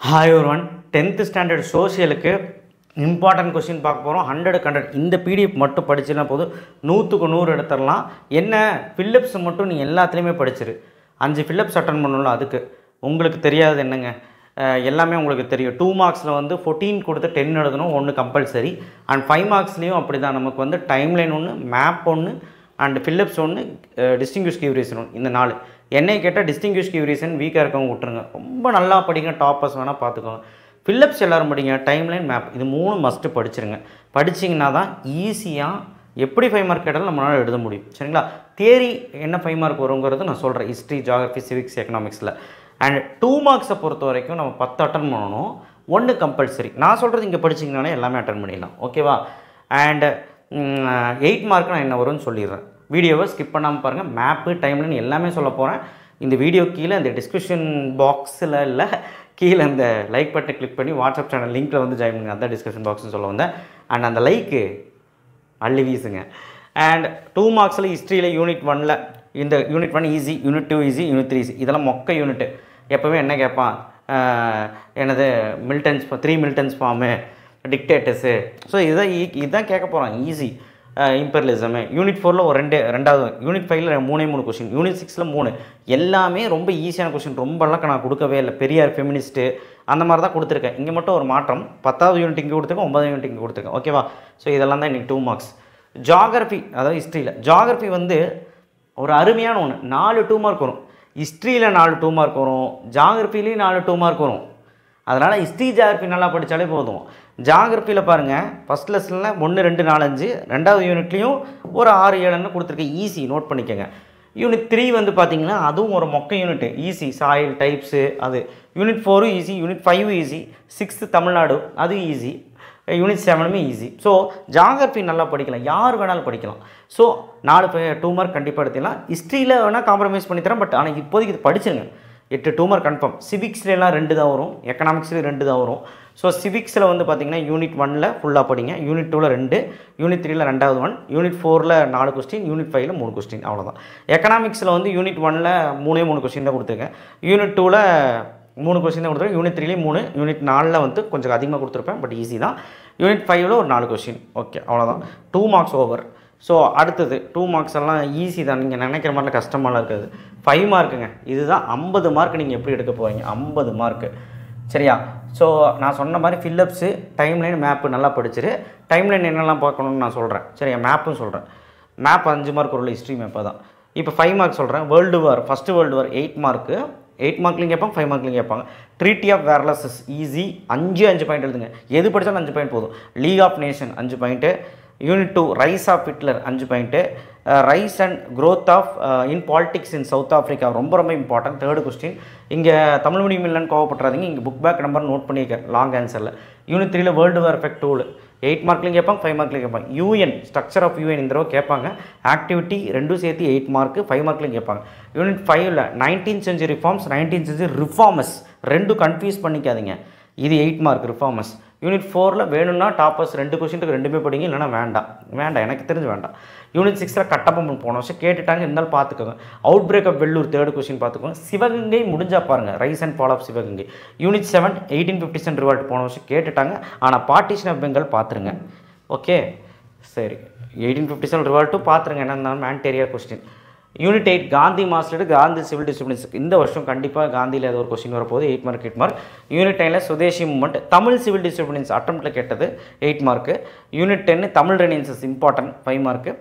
Hi everyone, 10th standard சோஷியலுக்கு important question பார்க்க போகிறோம். 100 இந்த பிடிஎஃப் மட்டும் படிச்சுனா போதும், 100க்கு 100 எடுத்துடலாம். என்ன ஃபில்லப்ஸ் மட்டும் நீ எல்லாத்துலேயுமே படிச்சிரு. 5 ஃபில்லப்ஸ் அட்டன் பண்ணணும். அதுக்கு உங்களுக்கு தெரியாது என்னங்க, எல்லாமே உங்களுக்கு தெரியும். 2 மார்க்ஸில் வந்து 14 கொடுத்து 10 எழுதணும், 1 கம்பல்சரி. அண்ட் 5 மார்க்ஸ்லேயும் அப்படி தான். நமக்கு வந்து டைம்லைன் ஒன்று, மேப் ஒன்று, அண்ட் ஃபில்லப்ஸ் ஒன்று, டிஸ்டிங்விஷ் கீ ரீசன் ஒன்று. இந்த 4 என்னை கேட்டால் டிஸ்டிங்விஷ் கீ ரீசன் வீக்காக இருக்கவங்க விட்டுருங்க. ரொம்ப நல்லா படிங்க, டாப்பர்ஸ் வேணால் பார்த்துக்கோங்க. ஃபில்லப்ஸ் எல்லோரும் படிங்க, டைம்லைன், மேப் இது 3 மஸ்ட்டு படிச்சிருங்க. படிச்சிங்கன்னா தான் ஈஸியாக எப்படி 5 மார்க் கேட்டாலும் நம்மளால் எழுத முடியும். சரிங்களா? தியரி என்ன 5 மார்க் வருங்கிறது நான் சொல்கிறேன். ஹிஸ்ட்ரி, ஜியாகிரஃபி, சிவிக்ஸ், எக்கனாமிக்ஸில். அண்ட் 2 மார்க்ஸை பொறுத்த வரைக்கும் நம்ம 10 அட்டன் பண்ணணும், 1 கம்பல்சரி. நான் சொல்கிறது இங்கே படிச்சிங்கனாலே எல்லாமே அட்டன் பண்ணிடலாம். ஓகேவா? அண்ட் 8 மார்க் நான் என்ன வரும்னு சொல்லிடுறேன். வீடியோவை ஸ்கிப் பண்ணாமல் பாருங்கள். மேப்பு, டைம்லைன் எல்லாமே சொல்ல போகிறேன். இந்த வீடியோ கீழே இந்த டிஸ்கிரிப்ஷன் பாக்ஸில் இல்லை, கீழே இந்த லைக் பட்டனை கிளிக் பண்ணி வாட்ஸ்அப் சேனல் லிங்க்கில் வந்து ஜாயின் பண்ணுங்க. அதான் டிஸ்கிரிப்ஷன் பாக்ஸ்னு சொல்ல வந்தேன். அண்ட் அந்த லைக்கு அள்ளி வீசுங்க. அண்ட் 2 மார்க்ஸில் ஹிஸ்ட்ரியில் யூனிட் 1ல் இந்த unit 1 easy, unit 2 easy, unit 3 easy. இதெல்லாம் மொக்க யூனிட்டு. எப்போவுமே என்ன கேட்பான், எனது மில்டன்ஸ் 3 மில்டன்ஸ் ஃபார்மு, டிக்டேட்டர்ஸு. ஸோ இதுதான் கேட்க போகிறான். ஈஸி இம்பெரியலிசமு. யூனிட் 4ல் ஒரு ரெண்டாவது, யூனிட் 5ல் 3 கொஷின், யூனிட் 6ல் 3. எல்லாமே ரொம்ப ஈஸியான கொஷின். ரொம்பலாம் நான் கொடுக்கவே இல்லை. பெரியார், ஃபெமினிஸ்ட்டு அந்த மாதிரி தான் கொடுத்துருக்கேன். இங்கே மட்டும் ஒரு மாற்றம். 10வது யூனிட் இங்கே கொடுத்துருக்கேன், 9வது யூனிட் இங்கே கொடுத்துருக்கேன். ஓகேவா? ஸோ இதெல்லாம் தான் இன்றைக்கி 2 மார்க்ஸ். ஜியாகிரஃபி, அதாவது ஹிஸ்ட்ரியில் ஜியாகிரஃபி வந்து ஒரு அருமையான ஒன்று. 4 2 மார்க் வரும். ஹிஸ்ட்ரியில் 4 2 மார்க் வரும், ஜியாகிரஃபிலையும் 4 2 மார்க் வரும். அதனால் ஹிஸ்ட்ரி, ஜியாகிரஃபி நல்லா படித்தாலே போதும். ஜியாகிரஃபியில் பாருங்கள், ஃபஸ்ட் லெசனில் 1 2 4 5, ரெண்டாவது யூனிட்லேயும் ஒரு 6 7ன்னு கொடுத்துருக்கேன். ஈஸி, நோட் பண்ணிக்கோங்க. யூனிட் 3 வந்து பார்த்திங்கன்னா அதுவும் ஒரு மொக்க யூனிட்டு. ஈஸி, சாயில் டைப்ஸு அது. Unit 4 easy, unit 5 easy, 6th Tamil Nadu அது ஈஸி, யூனிட் 7மே ஈஸி. ஸோ ஜியாகிரஃபி நல்லா படிக்கலாம், யார் வேணாலும் படிக்கலாம். ஸோ 4 2 மார்க் கண்டிப்பாக எடுத்துக்கலாம். ஹிஸ்ட்ரியில் வேணால் காம்ப்ரமைஸ் பண்ணித்தரேன், பட் ஆனால் இப்போதைக்கு இது படிச்சிருங்க. 8 2 மார்க் கன்ஃபார்ம். சிவிக்ஸ்லாம் 2 தான் வரும், எக்கனாமிக்ஸில் 2 தான் வரும். ஸோ சிவிக்ஸில் வந்து பார்த்திங்கன்னா யூனிட் 1ல் ஃபுல்லாக படிங்க, யூனிட் 2ல் 2, யூனிட் 3ல் 2வது 1, யூனிட் 4ல் 4 கொஸ்டின், யூனிட் 5ல் 3 கொஸ்டின், அவ்வளோதான். எக்கனாமிக்ஸில் வந்து யூனிட் 1ல் 3 கொஸ்டின் தான் கொடுத்துருக்கேன், யூனிட் 2ல் 3 கொஸ்டின் தான் கொடுத்துருக்கேன், யூனிட் 3லேயும் 3, யூனிட் 4ல் வந்து கொஞ்சம் அதிகமாக கொடுத்துருப்பேன், பட் ஈஸி தான். யூனிட் 5ல் ஒரு 4 கொஸ்டின். ஓகே, அவ்வளோதான். 2 மார்க்ஸ் ஓவர். ஸோ அடுத்தது 2 மார்க்ஸ் எல்லாம் ஈஸி தான், நீங்கள் நினைக்கிற மாதிரிலாம் கஷ்டமாலாம் இருக்காது. 5 மார்க்குங்க, இதுதான் 50 மார்க். நீங்கள் எப்படி எடுக்க போவீங்க? 50 மார்க்கு. சரியா? ஸோ நான் சொன்ன மாதிரி ஃபில்லப்ஸு, டைம்லைன், மேப்பு நல்லா படிச்சிரு. டைம்லைன் என்னெல்லாம் பார்க்கணுன்னு நான் சொல்கிறேன். சரியா? மேப்பும் சொல்கிறேன். மேப் 5 மார்க் உள்ள ஹிஸ்ட்ரி மேப்பாக தான். இப்போ 5 மார்க் சொல்கிறேன். World war, first world war 8 mark. 8 மார்க்லையும் கேட்பாங்க, 5 மார்க்லையும் கேட்பாங்க. Treaty of Versailles easy, 5 point எழுதுங்க. எது படித்தாலும் 5 பாயிண்ட் போதும். League of Nation 5 point. Unit 2 rise of Hitler 5 point. Rise and growth of in politics in South Africa ரொம்ப ரொம்ப இம்பார்ட்டன்ட். 3rd question. இங்கே தமிழ் மீடியம் இல்லைன்னு கோவப்பட்டுறாதீங்க, இங்கே புக் பேக் நம்பர் நோட் பண்ணியிருக்கேன் லாங் ஆன்சரில். யூனிட் 3ல் வேர்ல்டு வார் எஃபெக்ட் டூல் 8 மார்க்லையும் கேட்பாங்க, 5 மார்க்லையும் கேட்பாங்க. யூஎன் ஸ்ட்ரக்சர் ஆஃப் யூஎன் இந்த தடவை கேட்பாங்க. ஆக்டிவிட்டி ரெண்டும் சேர்த்து 8 மார்க்கு, 5 மார்க்லையும் கேட்பாங்க. யூனிட் 5ல் 19th century reforms, 19th century reforms ரெண்டும் கன்ஃபியூஸ் பண்ணிக்காதீங்க. இது 8 மார்க் ரிஃபார்மஸ். யூனிட் 4ல் வேணும்னா டாப்பர்ஸ் 2 கொஸ்டினுக்கு 2மே படிங்க, இல்லைனா வேண்டாம், எனக்கு தெரிஞ்சு வேண்டாம். யூனிட் 6ல் கட்டபொம்மன் போன வருஷம் கேட்டுட்டாங்க, இருந்தாலும் பார்த்துக்கோங்க. Outbreak of Vellore 3rd question பார்த்துக்கோங்க. சிவகங்கை முடிஞ்சா பாருங்கள், rise and fall of Sivaganga. Unit 7 1857 revolt போன வருஷம் கேட்டுட்டாங்க, ஆனால் பார்ட்டிஷன் ஆஃப் பெங்கால் பார்த்துருங்க. ஓகே, சரி. 1857 ரிவால்ட்டும் பார்த்துருங்க, என்ன இருந்தாலும் மேண்டேரியா question. Unit 8 Gandhi master, Gandhi civil disciplines. இந்த வருஷம் கண்டிப்பாக காந்தியில் ஏதோ ஒரு கொஸ்டின் வரப்போகுது, 8 மார்க் 8 மார்க். யூனிட் 9ல் Swadeshi movement, Tamil civil disciplines அட்டம்ப்டில் கேட்டது 8 mark. Unit 10 Tamil renaissance important 5 mark.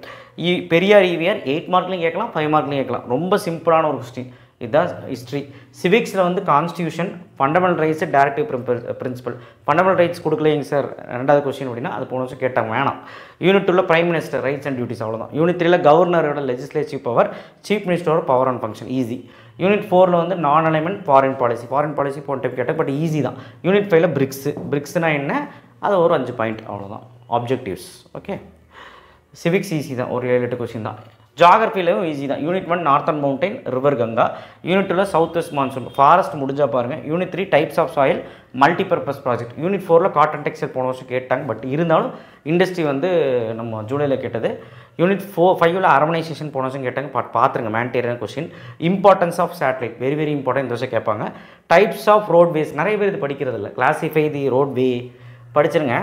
Periyar EVR 8 மார்க்லையும் கேட்கலாம், 5 மார்க்லையும் கேட்கலாம். ரொம்ப சிம்பிளான ஒரு கொஸ்டின். இதுதான் ஹிஸ்ட்ரி. சிவிக்ஸில் வந்து constitution, fundamental rights, directive principle. Fundamental rights கொடுக்கலைங்க சார் 2வது கொஸ்டின் அப்படின்னா அது போன வருஷம் கேட்டாங்க, வேணாம். யூனிட் 2ல் prime minister rights and duties, அவ்வளோதான். யூனிட் 3ல் கவர்னரோட லெஜிஸ்லேட்டிவ் பவர், சீஃப் மினிஸ்டரோட power and function, easy. Unit 4ல் வந்து நான் அலைன்மெண்ட், ஃபாரின் பாலிசி போன டைப் கேட்டால், பட் ஈஸி தான். யூனிட் 5ல் பிரிக்ஸ்னால் என்ன, அது ஒரு 5 பாயிண்ட், அவ்வளோதான். ஆப்ஜெக்டிவ்ஸ். ஓகே, சிவிக்ஸ் ஈஸி தான், ஒரு 7-8 கொஸ்டின் தான். ஜியாகிரஃபிலையும் ஈஸி தான். Unit 1 northern mountain, river Ganga. Unit 2ல் சவுத் வெஸ்ட் மான்சூன், ஃபாரஸ்ட் முடிஞ்சால் பாருங்கள். Unit 3 types of soil, multipurpose project. Unit 4ல் காட்டன் டெக்ஸ்டைல் போன வருஷம் கேட்டாங்க, பட் இருந்தாலும் இண்டஸ்ட்ரி வந்து நம்ம ஜூலையில் கேட்டது. யூனிட் 5ல் அர்பனைசேஷன் போன வருஷம் கேட்டாங்க, பார்த்துருங்க மேண்டேரியன் question. Importance of satellite very very important, இந்த வருஷம் கேட்பாங்க. டைப்ஸ் ஆஃப் ரோட்வேஸ் நிறைய பேர் இது படிக்கிறது இல்லை. கிளாசிஃபை தி ரோட்வே படிச்சிருங்க,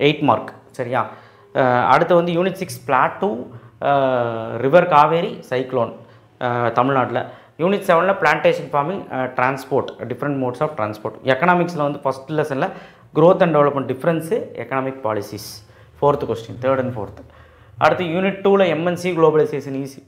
8 மார்க் சரியா. அடுத்து வந்து unit 6 plateau river Kaveri cyclone தமிழ்நாட்டில். யூனிட் 7ல் plantation farming transport different modes of transport. எக்கனாமிக்ஸில் வந்து ஃபஸ்ட் லெசனில் growth and development difference economic policies 4th question 3rd and 4th. அடுத்து யூனிட் 2ல் எம்என்சி குளோபலைசேஷன் ஈஸி.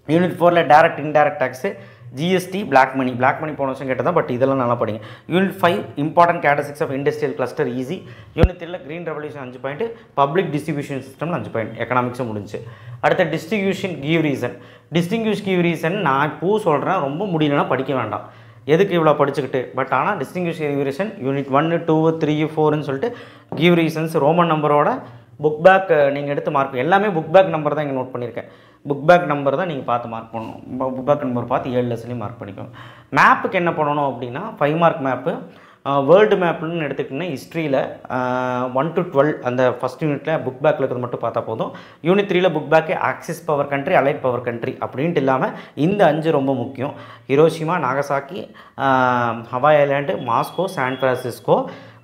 யூனிட் 4ல் direct indirect tax GST black money போன வருஷம் கேட்டதான், பட் இதெல்லாம் நல்லா படிங்க. Unit 5 important characteristics of industrial cluster easy. Unit 3ல் green revolution 5 point, public distribution system 5 point, எக்கனாமிக்ஸும் முடிஞ்சு. அடுத்த distribution give reason. Distinguish give reason நான் இப்போ சொல்கிறேன், ரொம்ப முடியலன்னா படிக்க வேண்டாம், எதுக்கு இவ்வளோ படிச்சுக்கிட்டு. பட் ஆனால் டிஸ்டிங்யூஷ் கிவ் ரீசன் யூனிட் 1 2 3 4ன்னு சொல்லிட்டு கிவ் ரீசன்ஸ் ரோமன் நம்பரோட புக் பேக் நீங்கள் எடுத்து மார்க், எல்லாமே புக் பேக் நம்பர் தான் இங்கே நோட் பண்ணியிருக்கேன். புக் பேக் நம்பர் தான் நீங்கள் பார்த்து மார்க் பண்ணணும். புக் பேக் நம்பர் பார்த்து 7 லெசன்லையும் மார்க் பண்ணிக்கணும். மேப்புக்கு என்ன பண்ணணும் அப்படின்னா 5 மார்க் மேப்பு. வேர்ல்டு மேப்னு எடுத்துக்கிட்டிங்கன்னா ஹிஸ்ட்ரியில் 1 to 12 அந்த ஃபஸ்ட் யூனிட்டில் புக் பேக்கில் இருக்கிறது மட்டும் பார்த்தா போதும். யூனிட் 3ல் book back axis power country, allied power country அப்படின்ட்டு இல்லாமல் இந்த 5 ரொம்ப முக்கியம். Hiroshima, Nagasaki, Hawaii island, Moscow, San Francisco.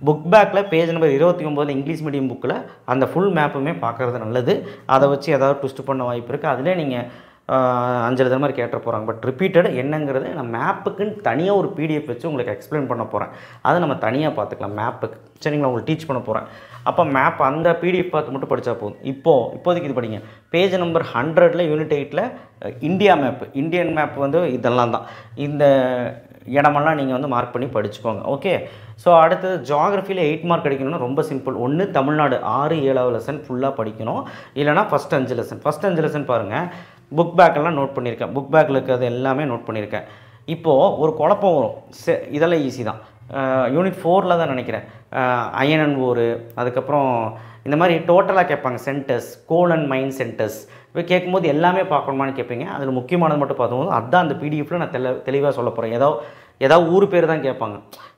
Book பேக்கில் பேஜ் நம்பர் 29 இங்கிலீஷ் மீடியம் புக்கில் அந்த ஃபுல் மேப்புமே பார்க்குறது நல்லது. அதை வச்சு ஏதாவது ட்விஸ்ட் பண்ண வாய்ப்பு இருக்குது. அதிலே நீங்கள் 5 எழுதுற மாதிரி கேட்ட போகிறாங்க. பட் ரிப்பீட்டட் என்னங்கிறது நான் மேப்புக்குன்னு தனியாக ஒரு பிடிஎஃப் வச்சு உங்களுக்கு எக்ஸ்பிளைன் பண்ண போகிறேன். அதை நம்ம தனியாக பார்த்துக்கலாம் மேப்புக்கு, சரிங்களா. உங்களுக்கு டீச் பண்ண போகிறேன். அப்போ மேப் அந்த பிடிஎஃப் பார்த்து மட்டும் படித்தா போதும். இப்போதைக்கு இது படிங்க. பேஜ் நம்பர் 100ல் யூனிட் 8ல் இந்தியா மேப்பு, இந்தியன் மேப் வந்து இதெல்லாம் தான். இந்த இடமெல்லாம் நீங்கள் வந்து மார்க் பண்ணி படிச்சுக்கோங்க. ஓகே. ஸோ அடுத்தது ஜியாகிரஃபியில் 8 மார்க் கிடைக்கணும்னா ரொம்ப சிம்பிள். ஒன்று தமிழ்நாடு 6 7வது லெசன் ஃபுல்லாக படிக்கணும், இல்லைனா ஃபஸ்ட் 5 லெசன். ஃபஸ்ட் 5 லெசன் பாருங்கள், புக் பேக்கெல்லாம் நோட் பண்ணியிருக்கேன், புக் பேக்கில் இருக்கிறது எல்லாமே நோட் பண்ணியிருக்கேன். இப்போது ஒரு குழப்பம் வரும், இதெல்லாம் ஈஸி தான். யூனிட் 4ல் தான் நினைக்கிறேன், அயன் அண்ட் ஓர், அதுக்கப்புறம் இந்த மாதிரி டோட்டலாக கேட்பாங்க. Centres, coal and mine centres இப்போ கேட்கும்போது எல்லாமே பார்க்கணுமான்னு கேட்பீங்க. அதில் முக்கியமானது மட்டும் பார்த்தும்போது அதுதான் அந்த பிடிஎஃப்பில் நான் தெளிவாக சொல்ல போகிறேன். ஏதாவது ஊர் பேர் தான் கேட்பாங்க,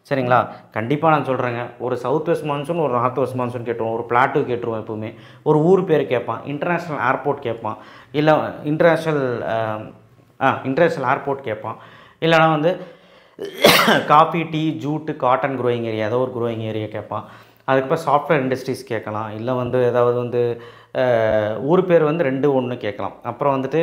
சரிங்களா. கண்டிப்பாக நான் சொல்கிறேங்க, ஒரு சவுத் வெஸ்ட் மான்சூன், ஒரு நார்த் வெஸ்ட் மான்சூன் கேட்டுருவோம், ஒரு பிளாட்டூ கேட்டுருவோம். எப்போவுமே ஒரு ஊர் பேர் கேட்பான், இன்டர்நேஷ்னல் ஏர்போர்ட் கேட்பான், இல்லை இன்டர்நேஷ்னல் ஏர்போர்ட் கேட்பான், இல்லைனா வந்து coffee, tea, jute, cotton growing area, ஏதோ ஒரு க்ரோயிங் ஏரியா கேட்பான். அதுக்கப்புறம் சாஃப்ட்வேர் இண்டஸ்ட்ரீஸ் கேட்கலாம், இல்லை வந்து ஏதாவது வந்து ஊர் பேர் வந்து 2 1 கேட்கலாம். அப்புறம் வந்துட்டு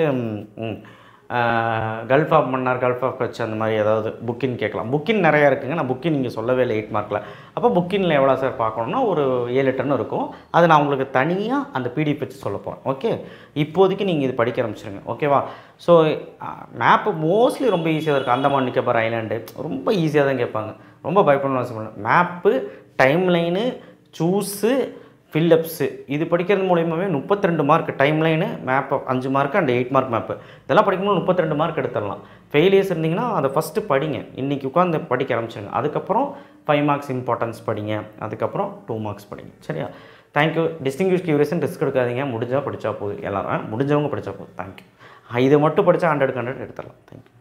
Gulf of Mannar, Gulf of Kutch, அந்த மாதிரி ஏதாவது புக்கின் கேட்கலாம். புக்கின் நிறையா இருக்குங்க, நான் புக்கின் நீங்கள் சொல்லவே இல்லை 8 மார்க்கில். அப்போ புக்கினில் எவ்வளோ சார் பார்க்கணுன்னா ஒரு 7 8 இருக்கும். அது நான் உங்களுக்கு தனியாக அந்த பிடிஎஃப் வச்சு சொல்ல போகிறேன். ஓகே, இப்போதைக்கு நீங்கள் இது படிக்க ஆரம்பிச்சிருங்க. ஓகேவா. ஸோ மேப்பு மோஸ்ட்லி ரொம்ப ஈஸியாக இருக்குது. அந்தமான் நிக்கோபார் ஐலாண்டு ரொம்ப ஈஸியாக தான் கேட்பாங்க, ரொம்ப பயப்படணும் அவசியம் இல்லை. மேப்பு, டைம்லைனு, சூஸு, ஃபில்லப்ஸு இது படிக்கிறது மூலியமாகவே 32 mark. Timeline, map 5 mark and 8 mark map இதெல்லாம் படிக்கும்போது 32 மார்க் எடுத்துடலாம். ஃபெயிலியர்ஸ் இருந்தீங்கன்னா அதை ஃபஸ்ட்டு படிங்க, இன்றைக்கி உட்காந்து படிக்க ஆரம்பிச்சிருங்க. அதுக்கப்புறம் 5 மார்க்ஸ் இம்பார்ட்டன்ஸ் படிங்க, அதுக்கப்புறம் 2 மார்க்ஸ் படிங்க. சரியா. தேங்க்யூ. டிஸ்டிங்விஷ் கியூரேஷன் ரிஸ்க் எடுக்காதீங்க, முடிஞ்சால் படித்தா போதும். எல்லோரும் முடிஞ்சவங்க படித்தா போதும். தேங்க்யூ. இதை மட்டும் படித்தா 100 எடுத்துடலாம். தேங்க்யூ.